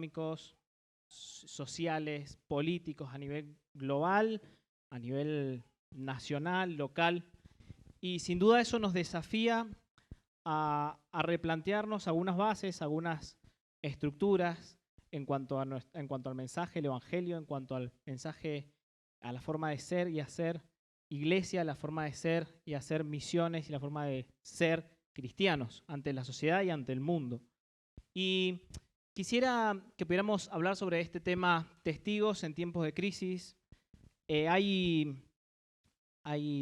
económicos, sociales, políticos a nivel global, a nivel nacional, local. Y sin duda eso nos desafía a replantearnos algunas bases, algunas estructuras en cuanto al mensaje del Evangelio, en cuanto al mensaje, a la forma de ser y hacer iglesia, la forma de ser y hacer misiones y la forma de ser cristianos ante la sociedad y ante el mundo. Y quisiera que pudiéramos hablar sobre este tema, testigos en tiempos de crisis. Hay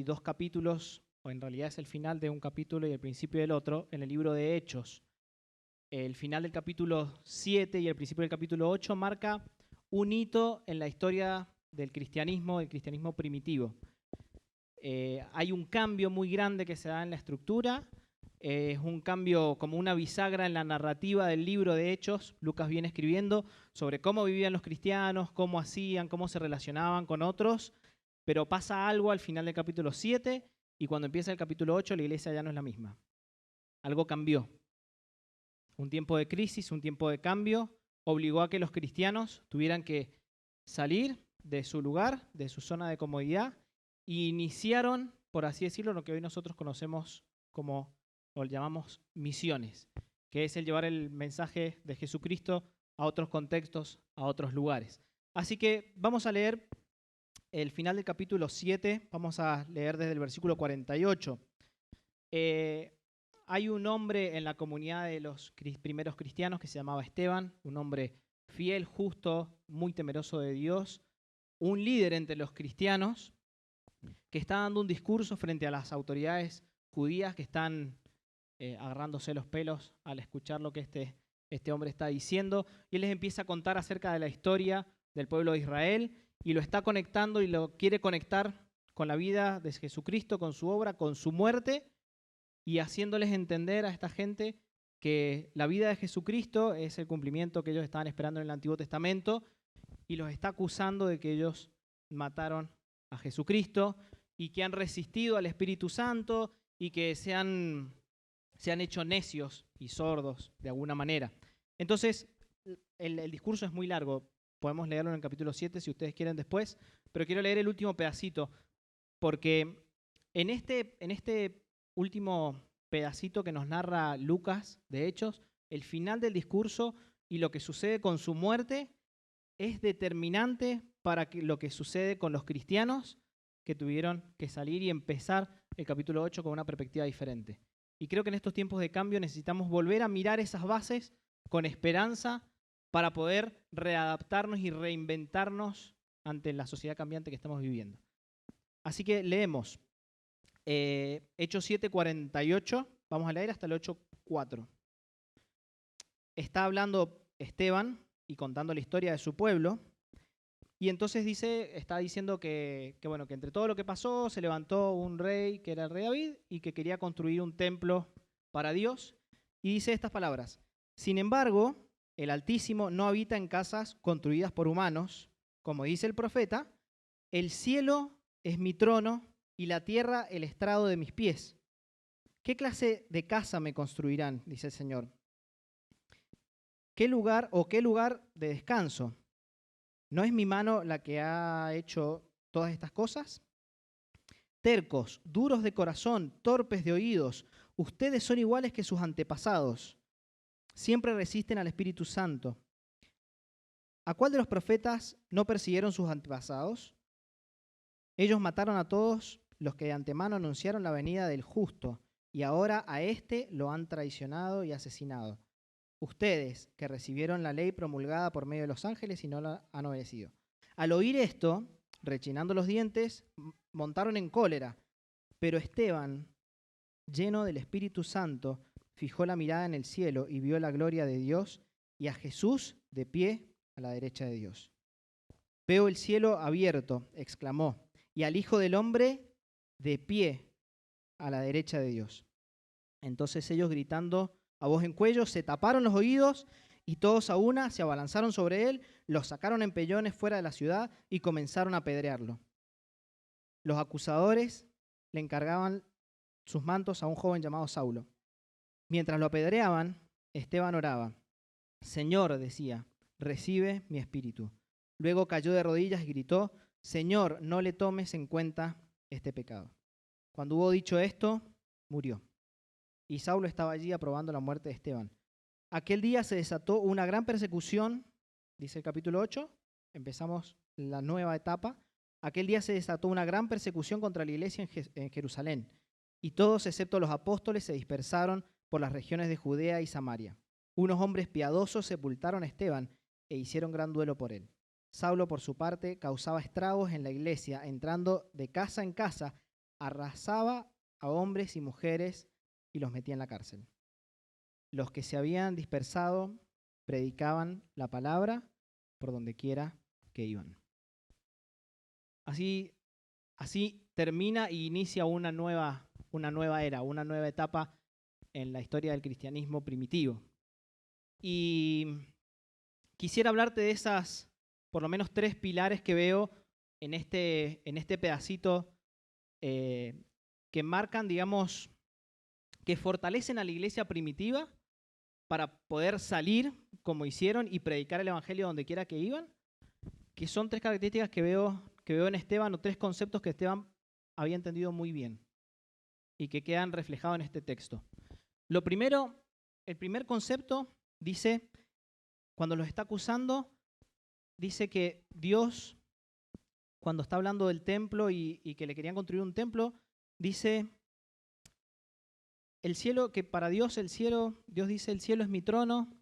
2 capítulos, o en realidad es el final de un capítulo y el principio del otro, en el libro de Hechos. El final del capítulo 7 y el principio del capítulo 8 marca un hito en la historia del cristianismo primitivo. Hay un cambio muy grande que se da en la estructura, es un cambio como una bisagra en la narrativa del libro de Hechos. Lucas viene escribiendo sobre cómo vivían los cristianos, cómo hacían, cómo se relacionaban con otros, pero pasa algo al final del capítulo 7 y cuando empieza el capítulo 8 la iglesia ya no es la misma. Algo cambió. Un tiempo de crisis, un tiempo de cambio, obligó a que los cristianos tuvieran que salir de su lugar, de su zona de comodidad, e iniciaron, por así decirlo, lo que hoy nosotros conocemos como, o llamamos misiones, que es el llevar el mensaje de Jesucristo a otros contextos, a otros lugares. Así que vamos a leer el final del capítulo 7, vamos a leer desde el versículo 48. Hay un hombre en la comunidad de los primeros cristianos que se llamaba Esteban, un hombre fiel, justo, muy temeroso de Dios, un líder entre los cristianos que está dando un discurso frente a las autoridades judías que están agarrándose los pelos al escuchar lo que este hombre está diciendo, y él les empieza a contar acerca de la historia del pueblo de Israel y lo está conectando y lo quiere conectar con la vida de Jesucristo, con su obra, con su muerte, y haciéndoles entender a esta gente que la vida de Jesucristo es el cumplimiento que ellos estaban esperando en el Antiguo Testamento, y los está acusando de que ellos mataron a Jesucristo y que han resistido al Espíritu Santo y que se han hecho necios y sordos de alguna manera. Entonces, el discurso es muy largo. Podemos leerlo en el capítulo 7 si ustedes quieren después, pero quiero leer el último pedacito porque en este último pedacito que nos narra Lucas, de Hechos, el final del discurso y lo que sucede con su muerte es determinante para lo que sucede con los cristianos que tuvieron que salir y empezar el capítulo 8 con una perspectiva diferente. Y creo que en estos tiempos de cambio necesitamos volver a mirar esas bases con esperanza para poder readaptarnos y reinventarnos ante la sociedad cambiante que estamos viviendo. Así que leemos Hechos 7:48, vamos a leer hasta el 8:4. Está hablando Esteban y contando la historia de su pueblo, y entonces está diciendo que entre todo lo que pasó se levantó un rey que era el rey David y que quería construir un templo para Dios, y dice estas palabras: sin embargo, el Altísimo no habita en casas construidas por humanos, como dice el profeta, el cielo es mi trono y la tierra el estrado de mis pies. ¿Qué clase de casa me construirán?, dice el Señor. ¿Qué lugar de descanso? ¿No es mi mano la que ha hecho todas estas cosas? Tercos, duros de corazón, torpes de oídos, ustedes son iguales que sus antepasados. Siempre resisten al Espíritu Santo. ¿A cuál de los profetas no persiguieron sus antepasados? Ellos mataron a todos los que de antemano anunciaron la venida del justo, y ahora a éste lo han traicionado y asesinado. Ustedes, que recibieron la ley promulgada por medio de los ángeles y no la han obedecido. Al oír esto, rechinando los dientes, montaron en cólera. Pero Esteban, lleno del Espíritu Santo, fijó la mirada en el cielo y vio la gloria de Dios y a Jesús de pie a la derecha de Dios. Veo el cielo abierto, exclamó, y al Hijo del Hombre de pie a la derecha de Dios. Entonces ellos, gritando a voz en cuello, se taparon los oídos y todos a una se abalanzaron sobre él, lo sacaron en pellones fuera de la ciudad y comenzaron a apedrearlo. Los acusadores le encargaban sus mantos a un joven llamado Saulo. Mientras lo apedreaban, Esteban oraba. Señor, decía, recibe mi espíritu. Luego cayó de rodillas y gritó, Señor, no le tomes en cuenta este pecado. Cuando hubo dicho esto, murió. Y Saulo estaba allí aprobando la muerte de Esteban. Aquel día se desató una gran persecución, dice el capítulo 8, empezamos la nueva etapa. Aquel día se desató una gran persecución contra la iglesia en Jerusalén, y todos excepto los apóstoles se dispersaron por las regiones de Judea y Samaria. Unos hombres piadosos sepultaron a Esteban e hicieron gran duelo por él. Saulo, por su parte, causaba estragos en la iglesia, entrando de casa en casa, arrasaba a hombres y mujeres y los metía en la cárcel. Los que se habían dispersado predicaban la palabra por donde quiera que iban. Así termina y inicia una nueva era, una nueva etapa en la historia del cristianismo primitivo. Y quisiera hablarte de esas, por lo menos 3 pilares que veo en este pedacito que marcan, digamos, que fortalecen a la iglesia primitiva para poder salir como hicieron y predicar el evangelio donde quiera que iban, que son 3 características que veo en Esteban, o 3 conceptos que Esteban había entendido muy bien y que quedan reflejados en este texto. Lo primero, el primer concepto dice, cuando los está acusando, dice que Dios, cuando está hablando del templo y que le querían construir un templo, dice el cielo, que para Dios el cielo, Dios dice, el cielo es mi trono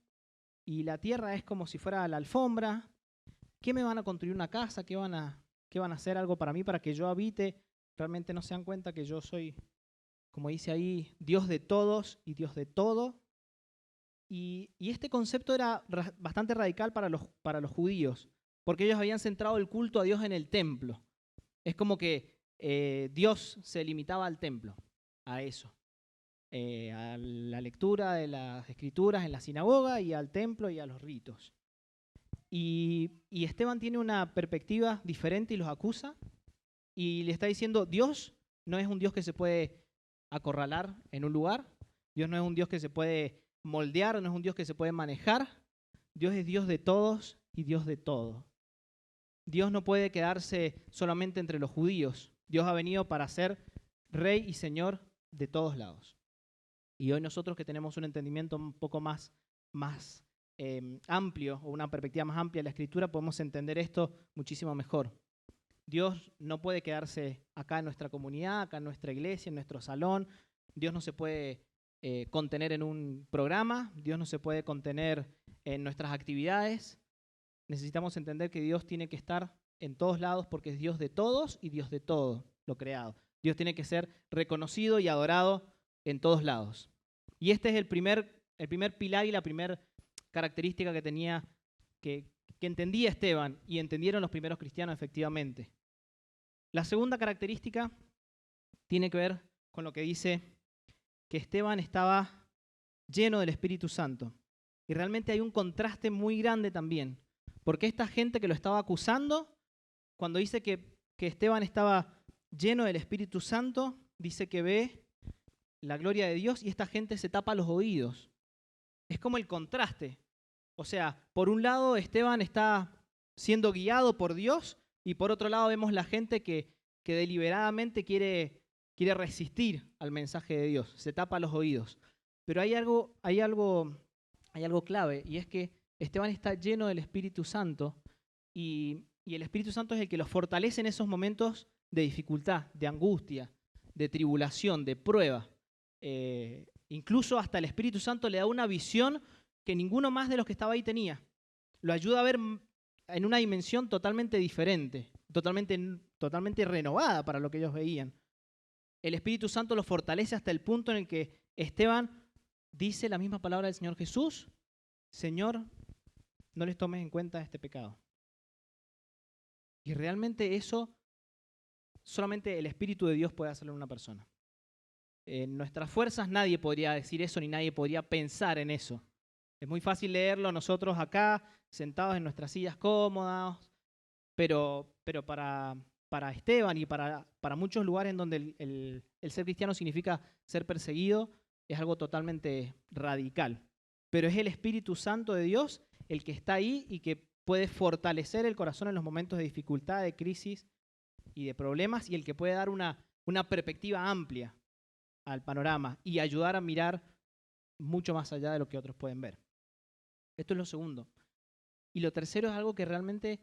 y la tierra es como si fuera la alfombra. ¿Qué me van a construir una casa? ¿Qué van a hacer algo para mí, para que yo habite? Realmente no se dan cuenta que yo soy, como dice ahí, Dios de todos y Dios de todo. Y este concepto era bastante radical para los judíos, porque ellos habían centrado el culto a Dios en el templo. Es como que Dios se limitaba al templo, a eso. A la lectura de las escrituras en la sinagoga y al templo y a los ritos. Y Esteban tiene una perspectiva diferente y los acusa y le está diciendo, Dios no es un Dios que se puede acorralar en un lugar, Dios no es un Dios que se puede moldear, no es un Dios que se puede manejar, Dios es Dios de todos y Dios de todo. Dios no puede quedarse solamente entre los judíos, Dios ha venido para ser Rey y Señor de todos lados. Y hoy nosotros que tenemos un entendimiento un poco más amplio, o una perspectiva más amplia de la Escritura, podemos entender esto muchísimo mejor. Dios no puede quedarse acá en nuestra comunidad, acá en nuestra iglesia, en nuestro salón. Dios no se puede contener en un programa, Dios no se puede contener en nuestras actividades. Necesitamos entender que Dios tiene que estar en todos lados porque es Dios de todos y Dios de todo lo creado. Dios tiene que ser reconocido y adorado en todos lados. Y este es el primer pilar y la primera característica que tenía, que entendía Esteban y entendieron los primeros cristianos efectivamente. La segunda característica tiene que ver con lo que dice que Esteban estaba lleno del Espíritu Santo. Y realmente hay un contraste muy grande también, porque esta gente que lo estaba acusando, cuando dice que Esteban estaba lleno del Espíritu Santo, dice que ve la gloria de Dios y esta gente se tapa los oídos. Es como el contraste. O sea, por un lado Esteban está siendo guiado por Dios y por otro lado vemos la gente que deliberadamente quiere resistir al mensaje de Dios, se tapa los oídos. Pero hay algo clave y es que Esteban está lleno del Espíritu Santo y el Espíritu Santo es el que los fortalece en esos momentos de dificultad, de angustia, de tribulación, de prueba. Incluso hasta el Espíritu Santo le da una visión que ninguno más de los que estaba ahí tenía. Lo ayuda a ver en una dimensión totalmente diferente, totalmente renovada para lo que ellos veían. El Espíritu Santo los fortalece hasta el punto en el que Esteban dice la misma palabra del Señor Jesús: Señor, no les tomes en cuenta este pecado. Y realmente eso solamente el Espíritu de Dios puede hacerlo en una persona. En nuestras fuerzas nadie podría decir eso ni nadie podría pensar en eso. Es muy fácil leerlo nosotros acá, sentados en nuestras sillas cómodas, pero para Esteban y para muchos lugares en donde el ser cristiano significa ser perseguido, es algo totalmente radical. Pero es el Espíritu Santo de Dios el que está ahí y que puede fortalecer el corazón en los momentos de dificultad, de crisis y de problemas, y el que puede dar una perspectiva amplia al panorama y ayudar a mirar mucho más allá de lo que otros pueden ver. Esto es lo segundo. Y lo tercero es algo que realmente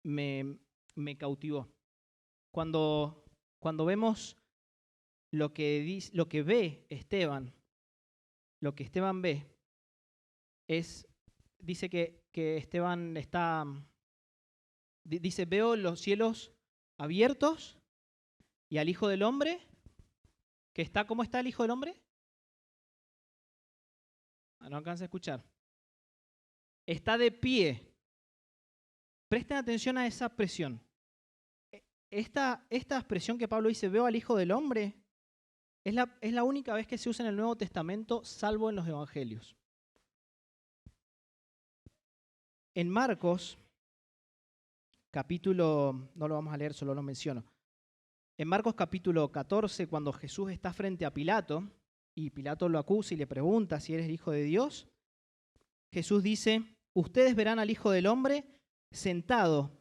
me cautivó. Cuando vemos lo que ve Esteban, lo que Esteban ve dice que Esteban dice, veo los cielos abiertos y al Hijo del Hombre, que está, ¿cómo está el Hijo del Hombre? No alcanza a escuchar. Está de pie. Presten atención a esa expresión. Esta expresión que Pablo dice, veo al Hijo del Hombre, es la única vez que se usa en el Nuevo Testamento, salvo en los Evangelios. En Marcos, capítulo, no lo vamos a leer, solo lo menciono. En Marcos capítulo 14, cuando Jesús está frente a Pilato, y Pilato lo acusa y le pregunta si eres hijo de Dios, Jesús dice, ustedes verán al Hijo del Hombre sentado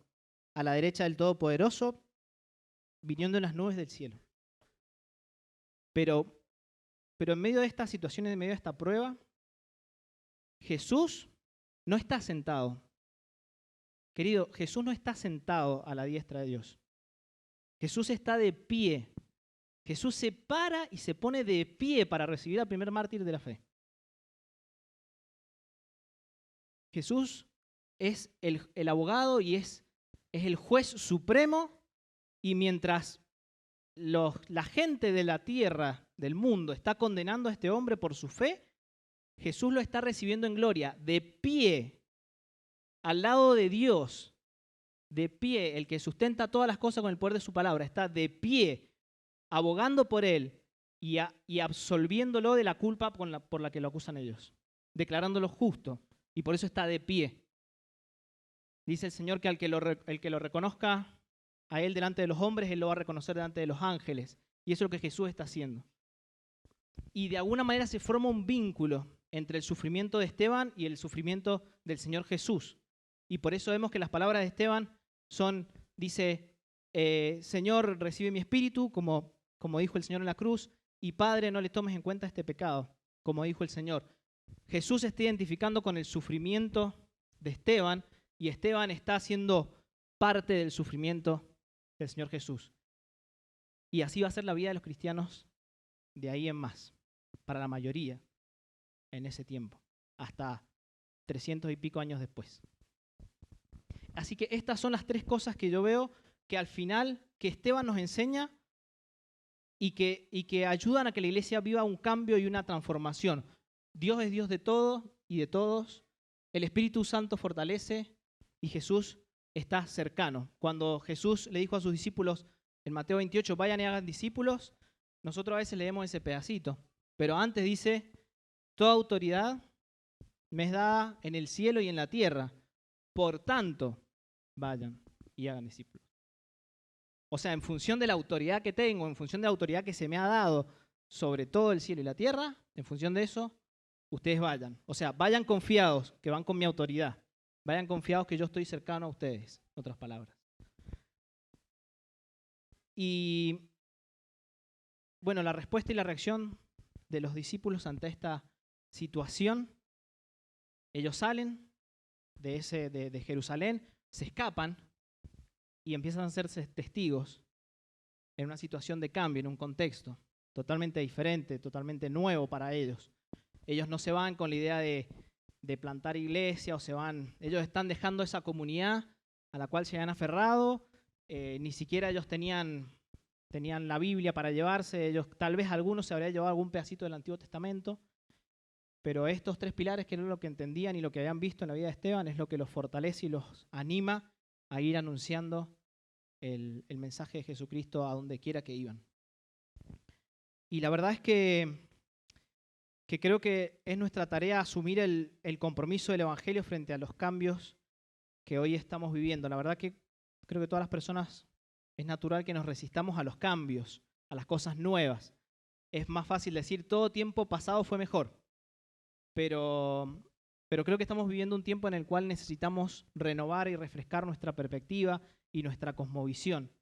a la derecha del Todopoderoso, viniendo en las nubes del cielo. Pero en medio de esta situación, en medio de esta prueba, Jesús no está sentado. Querido, Jesús no está sentado a la diestra de Dios. Jesús está de pie. Jesús se para y se pone de pie para recibir al primer mártir de la fe. Jesús es el abogado y es el juez supremo, y mientras la gente de la tierra, del mundo, está condenando a este hombre por su fe, Jesús lo está recibiendo en gloria, de pie, al lado de Dios, de pie, el que sustenta todas las cosas con el poder de su palabra, está de pie, abogando por él y absolviéndolo de la culpa por la que lo acusan ellos, declarándolo justo, y por eso está de pie. Dice el Señor que el que lo reconozca a él delante de los hombres, él lo va a reconocer delante de los ángeles. Y eso es lo que Jesús está haciendo. Y de alguna manera se forma un vínculo entre el sufrimiento de Esteban y el sufrimiento del Señor Jesús. Y por eso vemos que las palabras de Esteban dice, Señor, recibe mi espíritu, como dijo el Señor en la cruz, y Padre, no le tomes en cuenta este pecado, como dijo el Señor. Jesús se está identificando con el sufrimiento de Esteban, y Esteban está siendo parte del sufrimiento del Señor Jesús. Y así va a ser la vida de los cristianos de ahí en más, para la mayoría, en ese tiempo, hasta 300 y pico años después. Así que estas son las tres cosas que yo veo que al final que Esteban nos enseña y que ayudan a que la iglesia viva un cambio y una transformación. Dios es Dios de todo y de todos. El Espíritu Santo fortalece y Jesús está cercano. Cuando Jesús le dijo a sus discípulos en Mateo 28, vayan y hagan discípulos, nosotros a veces leemos ese pedacito. Pero antes dice, toda autoridad me es dada en el cielo y en la tierra. Por tanto, vayan y hagan discípulos. O sea, en función de la autoridad que tengo, en función de la autoridad que se me ha dado sobre todo el cielo y la tierra, en función de eso, ustedes vayan. O sea, vayan confiados que van con mi autoridad. Vayan confiados que yo estoy cercano a ustedes, en otras palabras. Y bueno, la respuesta y la reacción de los discípulos ante esta situación, ellos salen de Jerusalén, se escapan y empiezan a hacerse testigos en una situación de cambio, en un contexto totalmente diferente, totalmente nuevo para ellos. Ellos no se van con la idea de plantar iglesia ellos están dejando esa comunidad a la cual se han aferrado, ni siquiera ellos tenían la Biblia para llevarse, tal vez algunos se habrían llevado algún pedacito del Antiguo Testamento, pero estos tres pilares, que era lo que entendían y lo que habían visto en la vida de Esteban, es lo que los fortalece y los anima a ir anunciando el mensaje de Jesucristo a donde quiera que iban. Y la verdad es que creo que es nuestra tarea asumir el compromiso del Evangelio frente a los cambios que hoy estamos viviendo. La verdad que creo que todas las personas es natural que nos resistamos a los cambios, a las cosas nuevas. Es más fácil decir todo tiempo pasado fue mejor, pero pero creo que estamos viviendo un tiempo en el cual necesitamos renovar y refrescar nuestra perspectiva y nuestra cosmovisión.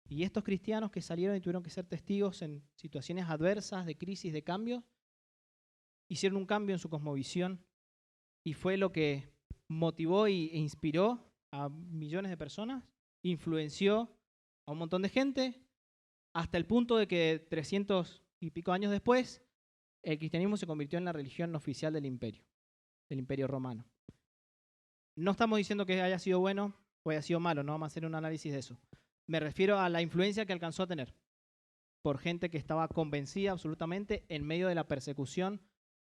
Y estos cristianos que salieron y tuvieron que ser testigos en situaciones adversas, de crisis, de cambio, hicieron un cambio en su cosmovisión y fue lo que motivó e inspiró a millones de personas, influenció a un montón de gente, hasta el punto de que 300 y pico años después, el cristianismo se convirtió en la religión oficial del imperio romano. No estamos diciendo que haya sido bueno o haya sido malo, no vamos a hacer un análisis de eso. Me refiero a la influencia que alcanzó a tener por gente que estaba convencida absolutamente, en medio de la persecución,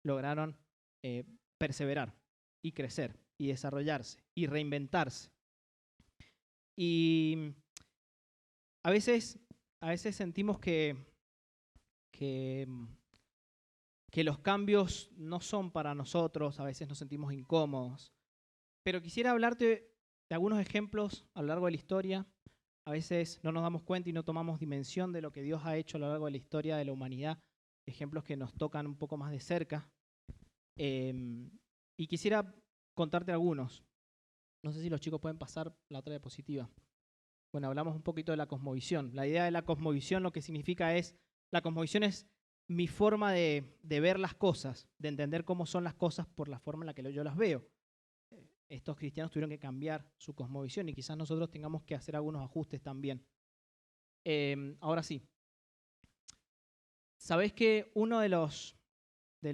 lograron perseverar y crecer y desarrollarse y reinventarse. Y a veces sentimos que los cambios no son para nosotros, a veces nos sentimos incómodos. Pero quisiera hablarte de algunos ejemplos a lo largo de la historia. A veces no nos damos cuenta y no tomamos dimensión de lo que Dios ha hecho a lo largo de la historia de la humanidad. Ejemplos que nos tocan un poco más de cerca. Y quisiera contarte algunos. No sé si los chicos pueden pasar la otra diapositiva. Bueno, hablamos un poquito de la cosmovisión. La idea de la cosmovisión lo que significa es, la cosmovisión es mi forma de ver las cosas, de entender cómo son las cosas por la forma en la que yo las veo. Estos cristianos tuvieron que cambiar su cosmovisión y quizás nosotros tengamos que hacer algunos ajustes también. Ahora sí. ¿Sabés que uno de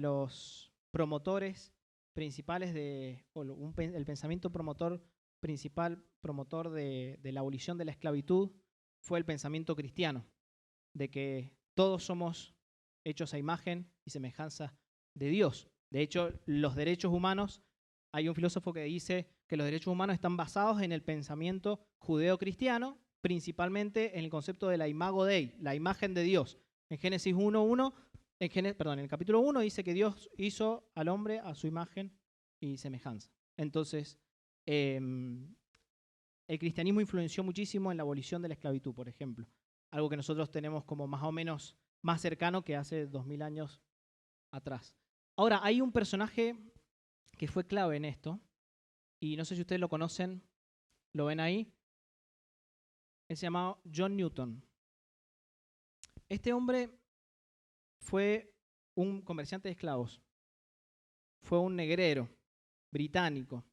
los promotores principales el pensamiento principal promotor de la abolición de la esclavitud fue el pensamiento cristiano, de que todos somos hechos a imagen y semejanza de Dios? De hecho, los derechos humanos, hay un filósofo que dice que los derechos humanos están basados en el pensamiento judeo-cristiano, principalmente en el concepto de la imago Dei, la imagen de Dios. En Génesis 1:1, en el capítulo 1 dice que Dios hizo al hombre a su imagen y semejanza. Entonces, el cristianismo influenció muchísimo en la abolición de la esclavitud, por ejemplo. Algo que nosotros tenemos como más o menos más cercano que hace 2000 años atrás. Ahora, hay un personaje que fue clave en esto, y no sé si ustedes lo conocen, lo ven ahí. Él se llamaba John Newton. Este hombre fue un comerciante de esclavos, fue un negrero británico.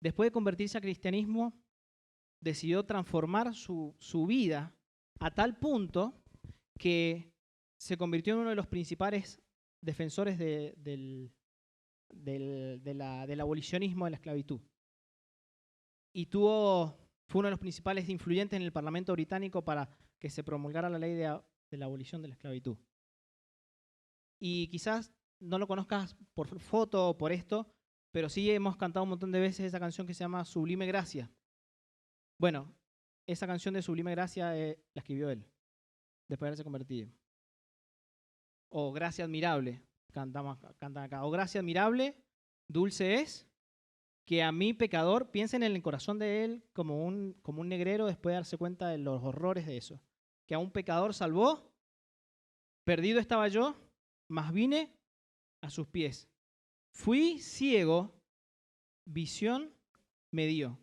Después de convertirse al cristianismo, decidió transformar su vida a tal punto que se convirtió en uno de los principales defensores del abolicionismo de la esclavitud. Y fue uno de los principales influyentes en el Parlamento británico para que se promulgara la ley de la abolición de la esclavitud. Y quizás no lo conozcas por foto o por esto, pero sí hemos cantado un montón de veces esa canción que se llama Sublime Gracia. Bueno, esa canción de Sublime Gracia la escribió él, después de haberse convertido. O Gracia Admirable, cantan acá. O Gracia Admirable, dulce es, que a mí, pecador, piensen en el corazón de él como un negrero después de darse cuenta de los horrores de eso. Que a un pecador salvó, perdido estaba yo, mas vine a sus pies. Fui ciego, visión me dio.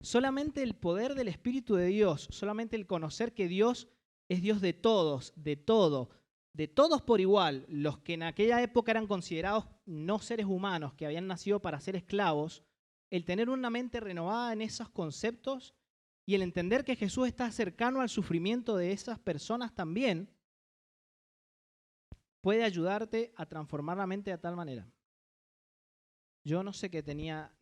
Solamente el poder del Espíritu de Dios, solamente el conocer que Dios es Dios de todos, de todo, de todos por igual, los que en aquella época eran considerados no seres humanos, que habían nacido para ser esclavos, el tener una mente renovada en esos conceptos y el entender que Jesús está cercano al sufrimiento de esas personas también, puede ayudarte a transformar la mente de tal manera. Yo no sé qué tenía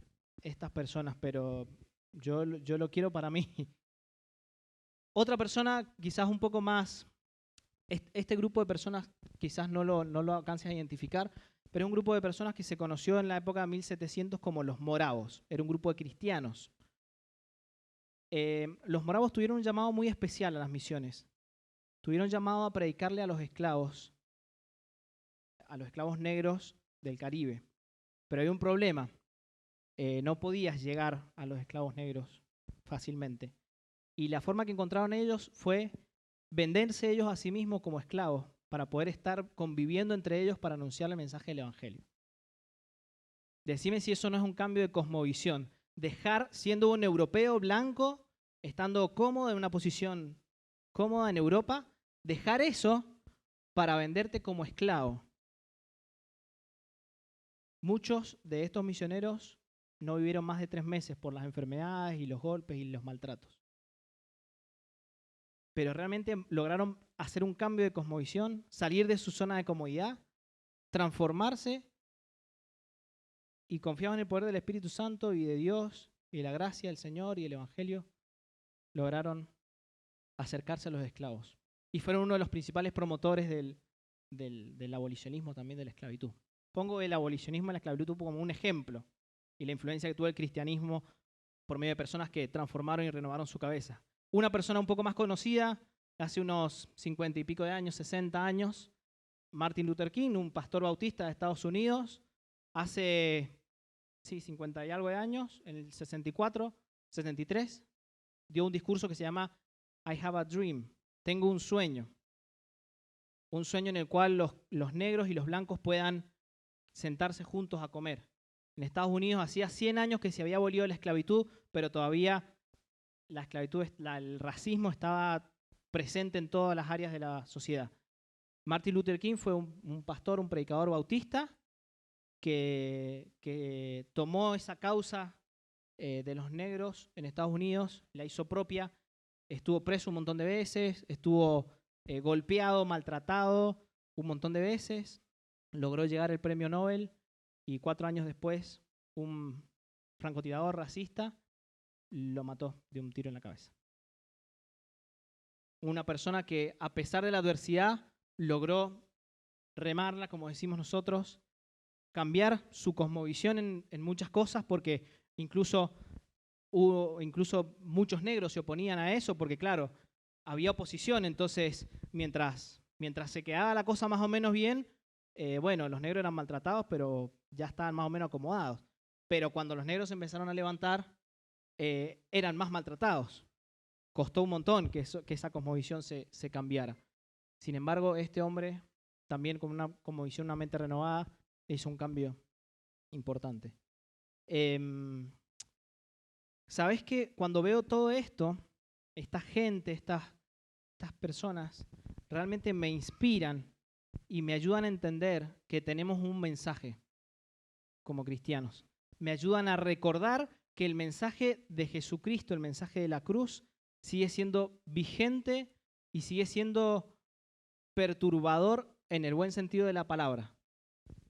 estas personas, pero yo lo quiero para mí. Otra persona, quizás un poco más, este grupo de personas quizás no lo alcances a identificar, pero es un grupo de personas que se conoció en la época de 1700 como los moravos. Era un grupo de cristianos. Los moravos tuvieron un llamado muy especial a las misiones. Tuvieron llamado a predicarle a los esclavos negros del Caribe. Pero había un problema. No podías llegar a los esclavos negros fácilmente. Y la forma que encontraron ellos fue venderse ellos a sí mismos como esclavos para poder estar conviviendo entre ellos para anunciar el mensaje del Evangelio. Decime si eso no es un cambio de cosmovisión. Dejar, siendo un europeo blanco, estando cómodo en una posición cómoda en Europa, dejar eso para venderte como esclavo. Muchos de estos misioneros no vivieron más de 3 meses por las enfermedades y los golpes y los maltratos. Pero realmente lograron hacer un cambio de cosmovisión, salir de su zona de comodidad, transformarse y confiaban en el poder del Espíritu Santo y de Dios y la gracia del Señor y el Evangelio. Lograron acercarse a los esclavos. Y fueron uno de los principales promotores del abolicionismo también de la esclavitud. Pongo el abolicionismo y la esclavitud como un ejemplo y la influencia que tuvo el cristianismo por medio de personas que transformaron y renovaron su cabeza. Una persona un poco más conocida, hace unos 50 y pico de años, 60 años, Martin Luther King, un pastor bautista de Estados Unidos, hace 50 y algo de años, en el 64, 63, dio un discurso que se llama I have a dream, tengo un sueño en el cual los negros y los blancos puedan sentarse juntos a comer. En Estados Unidos hacía 100 años que se había abolido la esclavitud, pero todavía la esclavitud, el racismo estaba presente en todas las áreas de la sociedad. Martin Luther King fue un pastor, un predicador bautista que tomó esa causa de los negros en Estados Unidos, la hizo propia, estuvo preso un montón de veces, estuvo golpeado, maltratado un montón de veces, logró llegar al premio Nobel y 4 años después un francotirador racista lo mató de un tiro en la cabeza. Una persona que a pesar de la adversidad logró remarla, como decimos nosotros, cambiar su cosmovisión en muchas cosas, porque incluso muchos negros se oponían a eso, porque claro, había oposición, entonces mientras se quedaba la cosa más o menos bien, bueno, los negros eran maltratados, pero ya estaban más o menos acomodados. Pero cuando los negros empezaron a levantar, eran más maltratados. Costó un montón que esa cosmovisión se cambiara. Sin embargo, este hombre, también con una cosmovisión, una mente renovada, hizo un cambio importante. ¿Sabés qué? Cuando veo todo esto, esta gente, estas personas, realmente me inspiran y me ayudan a entender que tenemos un mensaje como cristianos. Me ayudan a recordar que el mensaje de Jesucristo, el mensaje de la cruz, sigue siendo vigente y sigue siendo perturbador en el buen sentido de la palabra.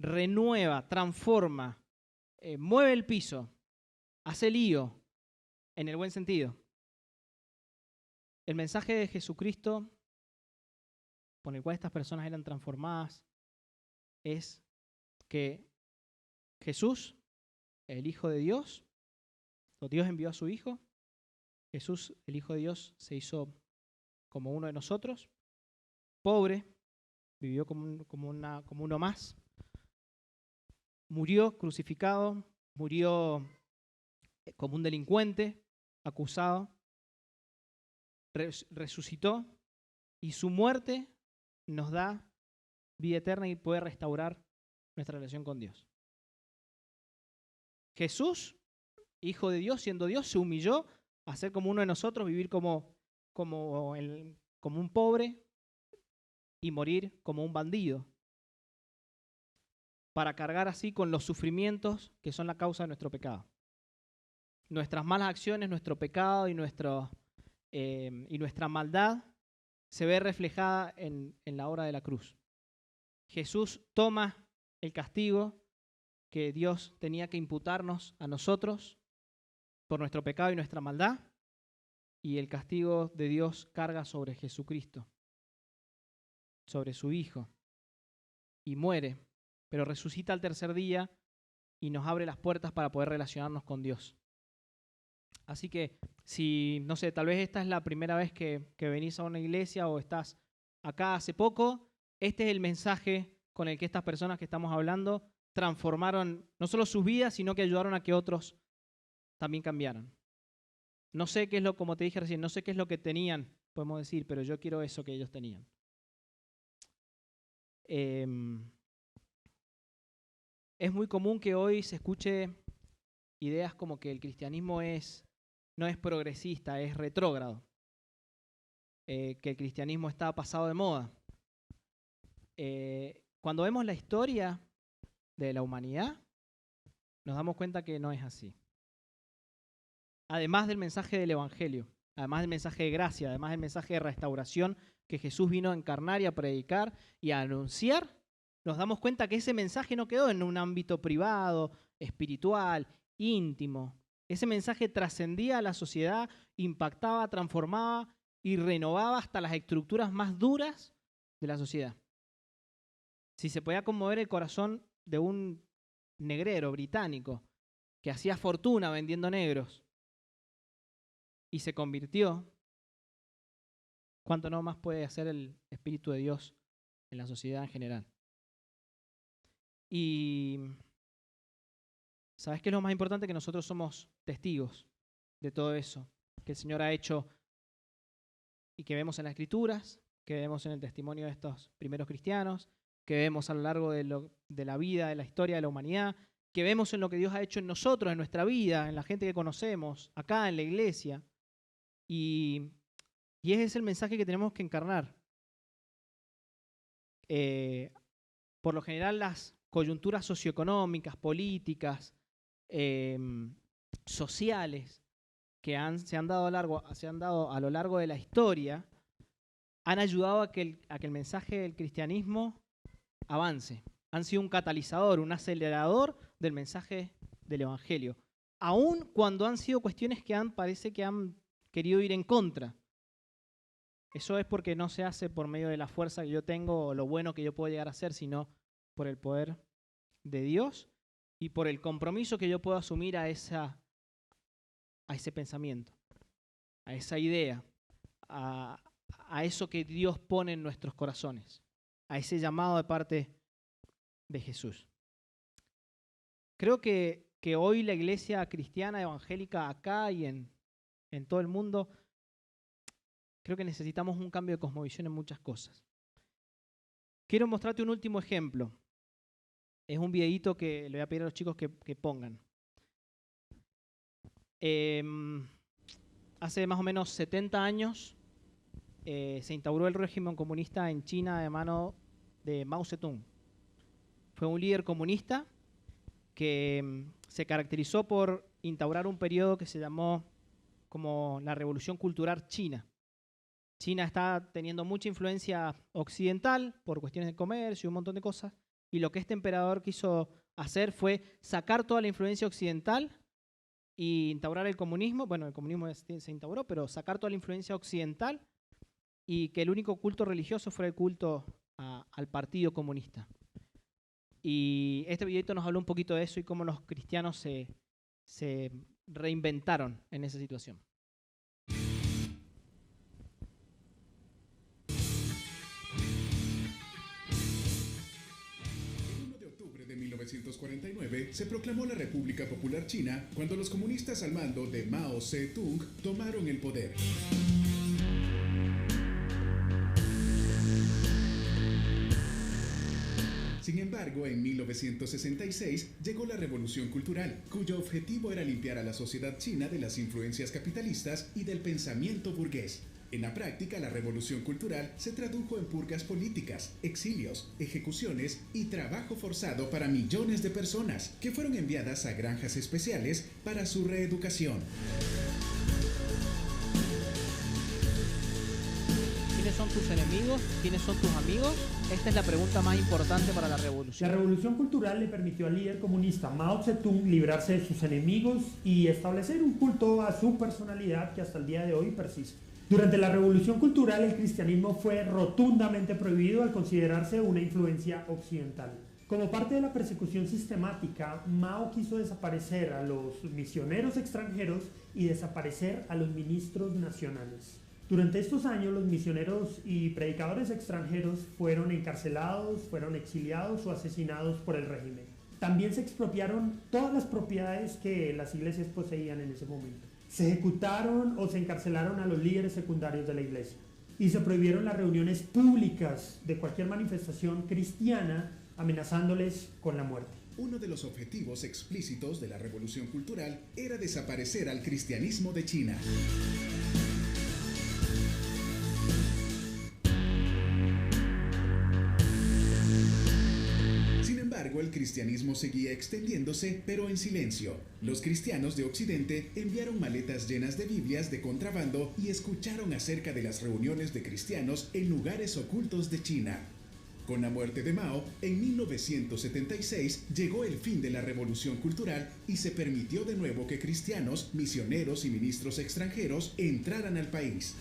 Renueva, transforma, mueve el piso, hace lío, en el buen sentido. El mensaje de Jesucristo, con el cual estas personas eran transformadas, es que Jesús, el Hijo de Dios, o Dios envió a su Hijo, Jesús, el Hijo de Dios, se hizo como uno de nosotros, pobre, vivió como uno más, murió crucificado, murió como un delincuente, acusado, resucitó y su muerte nos da vida eterna y puede restaurar nuestra relación con Dios. Jesús, Hijo de Dios, siendo Dios, se humilló a ser como uno de nosotros, vivir como un pobre y morir como un bandido, para cargar así con los sufrimientos que son la causa de nuestro pecado. Nuestras malas acciones, nuestro pecado y nuestra maldad se ve reflejada en la obra de la cruz. Jesús toma el castigo que Dios tenía que imputarnos a nosotros por nuestro pecado y nuestra maldad, y el castigo de Dios carga sobre Jesucristo, sobre su Hijo, y muere, pero resucita al tercer día y nos abre las puertas para poder relacionarnos con Dios. Así que si, no sé, tal vez esta es la primera vez que venís a una iglesia o estás acá hace poco, este es el mensaje con el que estas personas que estamos hablando transformaron no solo sus vidas, sino que ayudaron a que otros también cambiaran. No sé qué es como te dije recién, no sé qué es lo que tenían, podemos decir, pero yo quiero eso que ellos tenían. Es muy común que hoy se escuche ideas como que el cristianismo no es progresista, es retrógrado, que el cristianismo está pasado de moda. Cuando vemos la historia de la humanidad, nos damos cuenta que no es así. Además del mensaje del Evangelio, además del mensaje de gracia, además del mensaje de restauración que Jesús vino a encarnar y a predicar y a anunciar, nos damos cuenta que ese mensaje no quedó en un ámbito privado, espiritual, íntimo. Ese mensaje trascendía a la sociedad, impactaba, transformaba y renovaba hasta las estructuras más duras de la sociedad. Si se podía conmover el corazón de un negrero británico que hacía fortuna vendiendo negros y se convirtió, ¿cuánto no más puede hacer el Espíritu de Dios en la sociedad en general? Y ¿sabes qué es lo más importante? Que nosotros somos testigos de todo eso que el Señor ha hecho y que vemos en las Escrituras, que vemos en el testimonio de estos primeros cristianos, que vemos a lo largo de la vida, de la historia de la humanidad, que vemos en lo que Dios ha hecho en nosotros, en nuestra vida, en la gente que conocemos, acá en la iglesia. Y ese es el mensaje que tenemos que encarnar. Por lo general, las coyunturas socioeconómicas, políticas, sociales que se han dado a lo largo de la historia han ayudado a que el mensaje del cristianismo avance. Han sido un catalizador, un acelerador del mensaje del Evangelio. Aun cuando han sido cuestiones que parece que han querido ir en contra. Eso es porque no se hace por medio de la fuerza que yo tengo o lo bueno que yo puedo llegar a hacer, sino por el poder de Dios y por el compromiso que yo puedo asumir a ese pensamiento, a esa idea, a eso que Dios pone en nuestros corazones, a ese llamado de parte de Jesús. Creo que hoy la iglesia cristiana evangélica acá y en todo el mundo, creo que necesitamos un cambio de cosmovisión en muchas cosas. Quiero mostrarte un último ejemplo. Es un videíto que le voy a pedir a los chicos que pongan. Hace más o menos 70 años se instauró el régimen comunista en China de mano de Mao Zedong. Fue un líder comunista que se caracterizó por instaurar un periodo que se llamó como la Revolución Cultural China. China está teniendo mucha influencia occidental por cuestiones de comercio y un montón de cosas, y lo que este emperador quiso hacer fue sacar toda la influencia occidental y instaurar el comunismo. Bueno, el comunismo se instauró, pero sacar toda la influencia occidental y que el único culto religioso fuera el culto al Partido Comunista. Y este videito nos habló un poquito de eso y cómo los cristianos se reinventaron en esa situación. El 1 de octubre de 1949 se proclamó la República Popular China cuando los comunistas al mando de Mao Zedong tomaron el poder. Sin embargo, en 1966 llegó la Revolución Cultural, cuyo objetivo era limpiar a la sociedad china de las influencias capitalistas y del pensamiento burgués. En la práctica, la Revolución Cultural se tradujo en purgas políticas, exilios, ejecuciones y trabajo forzado para millones de personas, que fueron enviadas a granjas especiales para su reeducación. ¿Quiénes son tus enemigos? ¿Quiénes son tus amigos? Esta es la pregunta más importante para la revolución. La revolución cultural le permitió al líder comunista Mao Zedong librarse de sus enemigos y establecer un culto a su personalidad que hasta el día de hoy persiste. Durante la revolución cultural, el cristianismo fue rotundamente prohibido al considerarse una influencia occidental. Como parte de la persecución sistemática, Mao quiso desaparecer a los misioneros extranjeros y desaparecer a los ministros nacionales. Durante estos años, los misioneros y predicadores extranjeros fueron encarcelados, fueron exiliados o asesinados por el régimen. También se expropiaron todas las propiedades que las iglesias poseían en ese momento. Se ejecutaron o se encarcelaron a los líderes secundarios de la iglesia. Y se prohibieron las reuniones públicas de cualquier manifestación cristiana, amenazándoles con la muerte. Uno de los objetivos explícitos de la Revolución Cultural era desaparecer al cristianismo de China. Sin embargo, el cristianismo seguía extendiéndose, pero en silencio. Los cristianos de Occidente enviaron maletas llenas de Biblias de contrabando y escucharon acerca de las reuniones de cristianos en lugares ocultos de China. Con la muerte de Mao, en 1976 llegó el fin de la revolución cultural y se permitió de nuevo que cristianos, misioneros y ministros extranjeros entraran al país.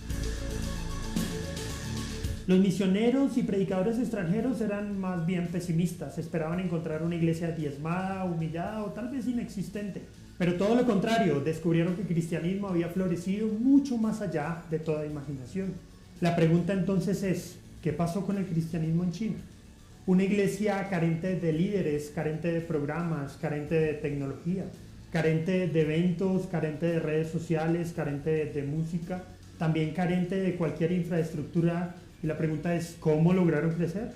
Los misioneros y predicadores extranjeros eran más bien pesimistas, esperaban encontrar una iglesia diezmada, humillada o tal vez inexistente. Pero todo lo contrario, descubrieron que el cristianismo había florecido mucho más allá de toda imaginación. La pregunta entonces es, ¿qué pasó con el cristianismo en China? Una iglesia carente de líderes, carente de programas, carente de tecnología, carente de eventos, carente de redes sociales, carente de música, también carente de cualquier infraestructura. Y la pregunta es, ¿cómo lograron crecer?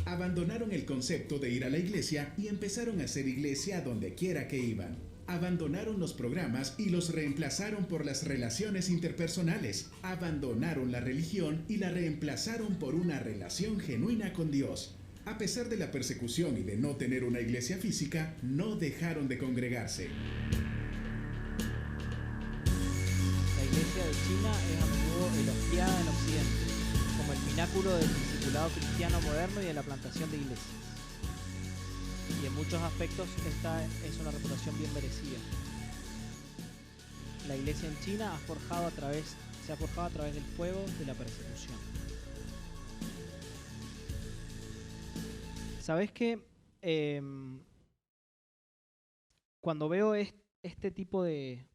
Abandonaron el concepto de ir a la iglesia y empezaron a hacer iglesia donde quiera que iban. Abandonaron los programas y los reemplazaron por las relaciones interpersonales. Abandonaron la religión y la reemplazaron por una relación genuina con Dios. A pesar de la persecución y de no tener una iglesia física, no dejaron de congregarse. La iglesia de China es a menudo elogiada en Occidente como el pináculo del discipulado cristiano moderno y de la plantación de iglesias. Y en muchos aspectos esta es una reputación bien merecida. La iglesia en China se ha forjado a través del fuego de la persecución. ¿Sabes qué? Cuando veo este tipo de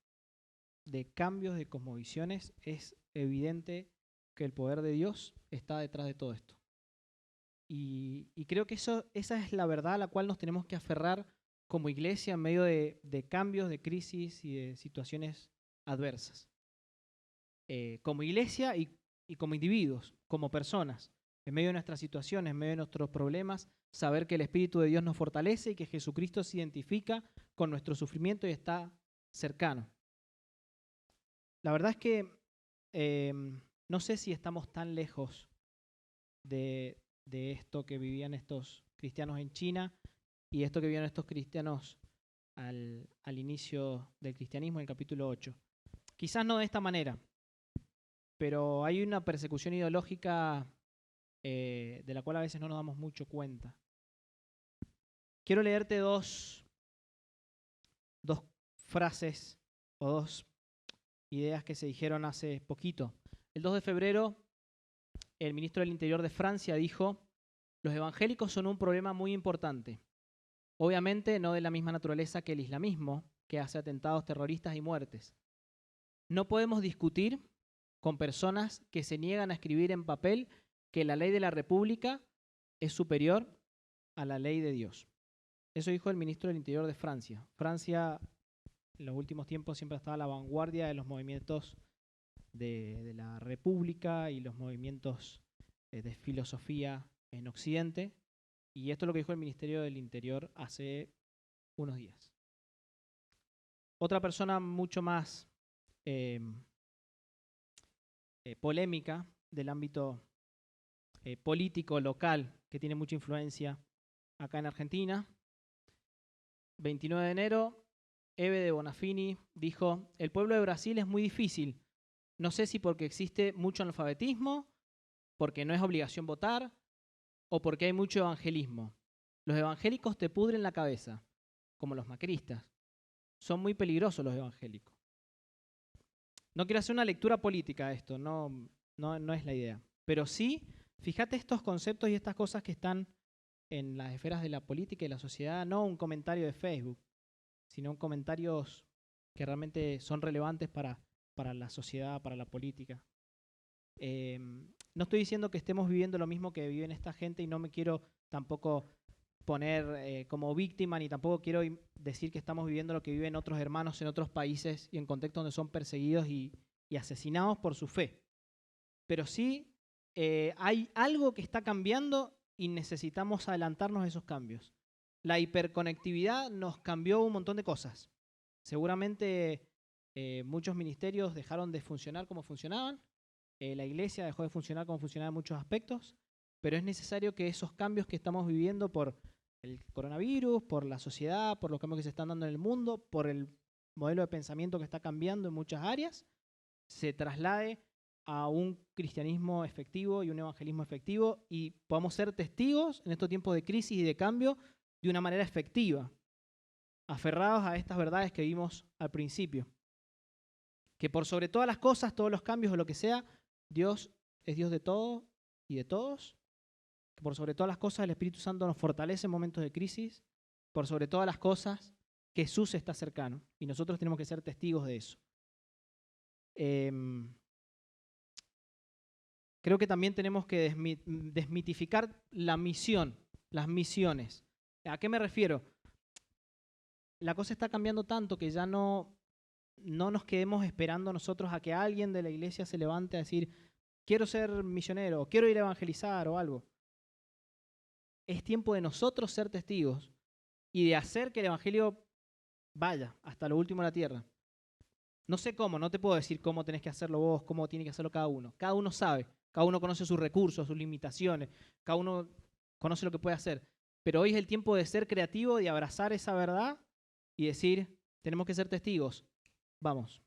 cambios, de cosmovisiones, es evidente que el poder de Dios está detrás de todo esto. Y creo que esa es la verdad a la cual nos tenemos que aferrar como iglesia en medio de cambios, de crisis y de situaciones adversas. Como iglesia y como individuos, como personas, en medio de nuestras situaciones, en medio de nuestros problemas, saber que el Espíritu de Dios nos fortalece y que Jesucristo se identifica con nuestro sufrimiento y está cercano. La verdad es que no sé si estamos tan lejos de esto que vivían estos cristianos en China y esto que vivían estos cristianos al inicio del cristianismo en el capítulo 8. Quizás no de esta manera, pero hay una persecución ideológica de la cual a veces no nos damos mucho cuenta. Quiero leerte dos frases o dos ideas que se dijeron hace poquito. El 2 de febrero, el ministro del Interior de Francia dijo: los evangélicos son un problema muy importante. Obviamente no de la misma naturaleza que el islamismo, que hace atentados terroristas y muertes. No podemos discutir con personas que se niegan a escribir en papel que la ley de la República es superior a la ley de Dios. Eso dijo el ministro del Interior de Francia. Francia en los últimos tiempos siempre ha estado a la vanguardia de los movimientos de la República y los movimientos de filosofía en Occidente. Y esto es lo que dijo el Ministerio del Interior hace unos días. Otra persona mucho más polémica del ámbito político local, que tiene mucha influencia acá en Argentina. 29 de enero, Eve de Bonafini dijo: el pueblo de Brasil es muy difícil. No sé si porque existe mucho analfabetismo, porque no es obligación votar, o porque hay mucho evangelismo. Los evangélicos te pudren la cabeza, como los macristas. Son muy peligrosos los evangélicos. No quiero hacer una lectura política de esto, no es la idea. Pero sí, fíjate estos conceptos y estas cosas que están en las esferas de la política y la sociedad, no un comentario de Facebook, sino comentarios que realmente son relevantes para la sociedad, para la política. No estoy diciendo que estemos viviendo lo mismo que viven esta gente y no me quiero tampoco poner como víctima, ni tampoco quiero decir que estamos viviendo lo que viven otros hermanos en otros países y en contextos donde son perseguidos y asesinados por su fe. Pero sí hay algo que está cambiando y necesitamos adelantarnos a esos cambios. La hiperconectividad nos cambió un montón de cosas. Seguramente muchos ministerios dejaron de funcionar como funcionaban, la iglesia dejó de funcionar como funcionaba en muchos aspectos, pero es necesario que esos cambios que estamos viviendo por el coronavirus, por la sociedad, por los cambios que se están dando en el mundo, por el modelo de pensamiento que está cambiando en muchas áreas, se traslade a un cristianismo efectivo y un evangelismo efectivo y podamos ser testigos en estos tiempos de crisis y de cambio de una manera efectiva, aferrados a estas verdades que vimos al principio. Que por sobre todas las cosas, todos los cambios o lo que sea, Dios es Dios de todo y de todos. Que por sobre todas las cosas el Espíritu Santo nos fortalece en momentos de crisis. Por sobre todas las cosas, Jesús está cercano y nosotros tenemos que ser testigos de eso. Creo que también tenemos que desmitificar la misión, las misiones. ¿A qué me refiero? La cosa está cambiando tanto que ya no nos quedemos esperando nosotros a que alguien de la iglesia se levante a decir quiero ser misionero, quiero ir a evangelizar o algo. Es tiempo de nosotros ser testigos y de hacer que el evangelio vaya hasta lo último de la tierra. No sé cómo, no te puedo decir cómo tenés que hacerlo vos, cómo tiene que hacerlo cada uno. Cada uno sabe, cada uno conoce sus recursos, sus limitaciones, cada uno conoce lo que puede hacer. Pero hoy es el tiempo de ser creativo, de abrazar esa verdad y decir, tenemos que ser testigos. Vamos.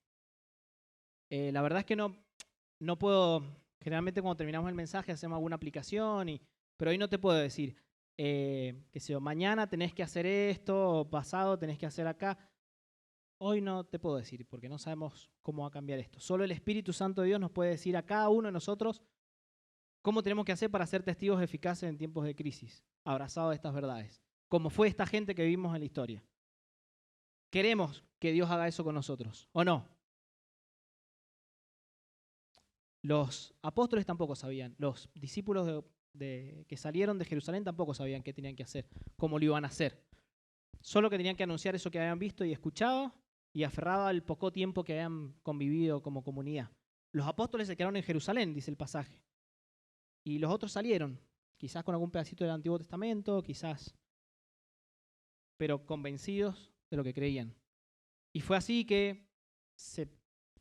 La verdad es que no puedo, generalmente cuando terminamos el mensaje hacemos alguna aplicación, pero hoy no te puedo decir, mañana tenés que hacer esto, o pasado tenés que hacer acá. Hoy no te puedo decir, porque no sabemos cómo va a cambiar esto. Solo el Espíritu Santo de Dios nos puede decir a cada uno de nosotros cómo tenemos que hacer para ser testigos eficaces en tiempos de crisis, abrazados de estas verdades, como fue esta gente que vimos en la historia. ¿Queremos que Dios haga eso con nosotros o no? Los apóstoles tampoco sabían, los discípulos que salieron de Jerusalén tampoco sabían qué tenían que hacer, cómo lo iban a hacer. Solo que tenían que anunciar eso que habían visto y escuchado y aferrado al poco tiempo que habían convivido como comunidad. Los apóstoles se quedaron en Jerusalén, dice el pasaje. Y los otros salieron, quizás con algún pedacito del Antiguo Testamento, quizás, pero convencidos de lo que creían. Y fue así que se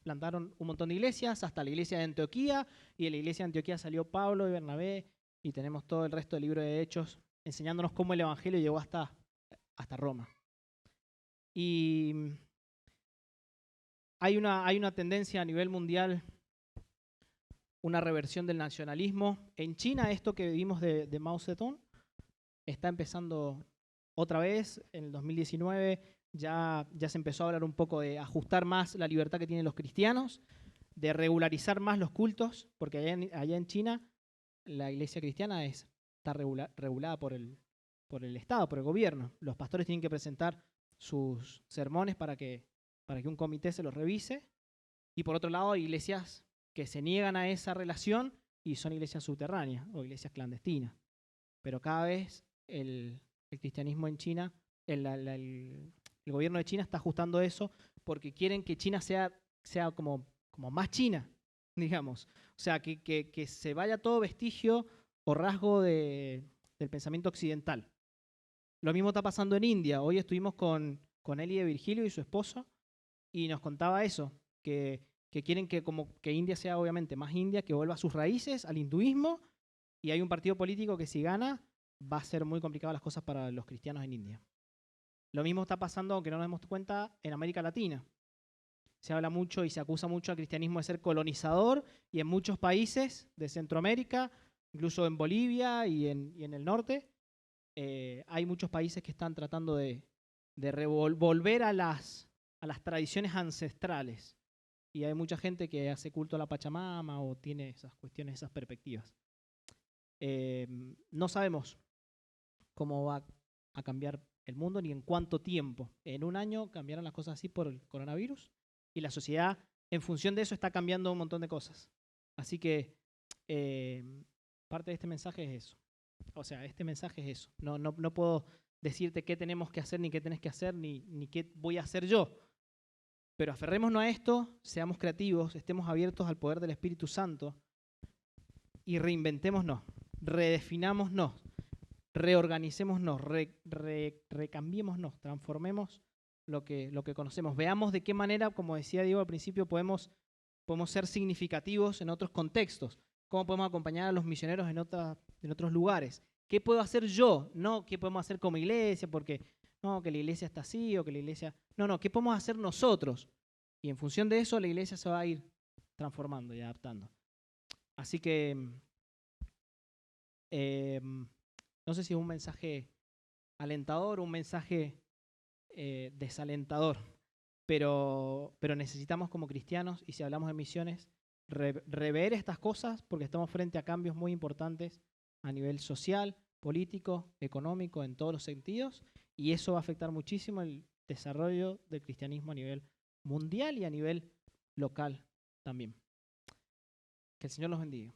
plantaron un montón de iglesias, hasta la iglesia de Antioquía, y de la iglesia de Antioquía salió Pablo y Bernabé, y tenemos todo el resto del libro de Hechos, enseñándonos cómo el evangelio llegó hasta Roma. Y hay una tendencia a nivel mundial, una reversión del nacionalismo. En China, esto que vimos de Mao Zedong está empezando otra vez. En el 2019 ya se empezó a hablar un poco de ajustar más la libertad que tienen los cristianos, de regularizar más los cultos, porque allá en China la iglesia cristiana está regulada por el Estado, por el gobierno. Los pastores tienen que presentar sus sermones para que un comité se los revise. Y por otro lado, hay iglesias que se niegan a esa relación y son iglesias subterráneas o iglesias clandestinas. Pero cada vez el cristianismo en China, el gobierno de China está ajustando eso porque quieren que China sea como más China, digamos. O sea, que se vaya todo vestigio o rasgo del pensamiento occidental. Lo mismo está pasando en India. Hoy estuvimos con Eli de Virgilio y su esposo y nos contaba eso, que quieren que India sea obviamente más India, que vuelva a sus raíces, al hinduismo, y hay un partido político que si gana va a ser muy complicadas las cosas para los cristianos en India. Lo mismo está pasando, aunque no nos demos cuenta, en América Latina. Se habla mucho y se acusa mucho al cristianismo de ser colonizador, y en muchos países de Centroamérica, incluso en Bolivia y en el norte, hay muchos países que están tratando de volver a las tradiciones ancestrales. Y hay mucha gente que hace culto a la Pachamama o tiene esas cuestiones, esas perspectivas. No sabemos cómo va a cambiar el mundo ni en cuánto tiempo. En un año cambiaron las cosas así por el coronavirus y la sociedad en función de eso está cambiando un montón de cosas. Así que parte de este mensaje es eso. O sea, este mensaje es eso. No puedo decirte qué tenemos que hacer, ni qué tenés que hacer, ni qué voy a hacer yo. Pero aferrémonos a esto, seamos creativos, estemos abiertos al poder del Espíritu Santo y reinventémonos, redefinámonos, reorganicémonos, recambiémonos, transformemos lo que conocemos. Veamos de qué manera, como decía Diego al principio, podemos ser significativos en otros contextos. Cómo podemos acompañar a los misioneros en otros lugares. ¿Qué puedo hacer yo? No, ¿qué podemos hacer como iglesia? Porque no, que la iglesia está así o que la iglesia... No, ¿qué podemos hacer nosotros? Y en función de eso la iglesia se va a ir transformando y adaptando. Así que no sé si es un mensaje alentador o un mensaje desalentador, pero necesitamos como cristianos, y si hablamos de misiones, rever estas cosas porque estamos frente a cambios muy importantes a nivel social, político, económico, en todos los sentidos, y eso va a afectar muchísimo el desarrollo del cristianismo a nivel mundial y a nivel local también. Que el Señor los bendiga.